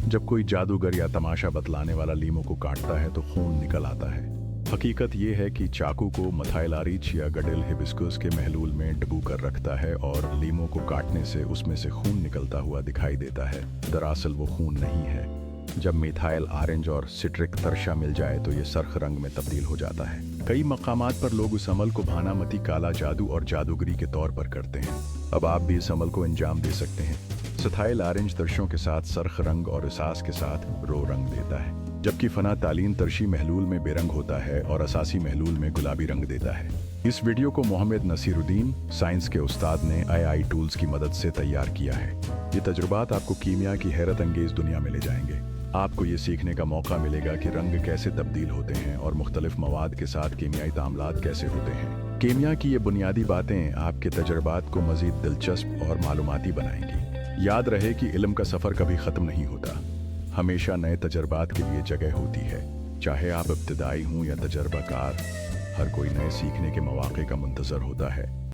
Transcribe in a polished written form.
जब कोई जादूगर या तमाशा बतलाने वाला लीमो को काटता है तो खून निकल आता है। हकीकत ये है कि चाकू को मथाइलारिच या गडेल हिबिस्कुस के महलूल में डुबो कर रखता है और लीमो को काटने से उसमें से खून निकलता हुआ दिखाई देता है। दरअसल वो खून नहीं है। जब मिथाइल ऑरेंज और सिट्रिक तरशा मिल जाए तो ये सरख रंग में तब्दील हो जाता है। कई मकामात पर लोग उस अमल को भानामती काला जादू और जादूगरी के तौर पर करते हैं। अब आप भी इस अमल को अंजाम दे सकते हैं। सथाइल ऑरेंज तरशों के साथ सरख रंग और एहसास के साथ रो रंग देता है, जबकि फना तालीन तरशी महलूल में बेरंग होता है और असासी महलूल में गुलाबी रंग देता है। इस वीडियो को मोहम्मद नसीरुद्दीन साइंस के उस्ताद ने AI टूल्स की मदद से तैयार किया है। ये तजुर्बात आपको कीमिया की हैरत अंगेज दुनिया में ले जाएंगे। आपको ये सीखने का मौका मिलेगा कि रंग कैसे तब्दील होते हैं और मुख्तलिफ मवाद के साथ कीमियाई तामलात कैसे होते हैं। कीमिया की ये बुनियादी बातें आपके तजुर्बात को मजीद दिलचस्प और मालूमाती बनाएंगी। याद रहे कि इल्म का सफ़र कभी ख़त्म नहीं होता। हमेशा नए तजुर्बात के लिए जगह होती है। चाहे आप इब्तिदाई हों या तजर्बाकार, हर कोई नए सीखने के मौके का मुंतज़र होता है।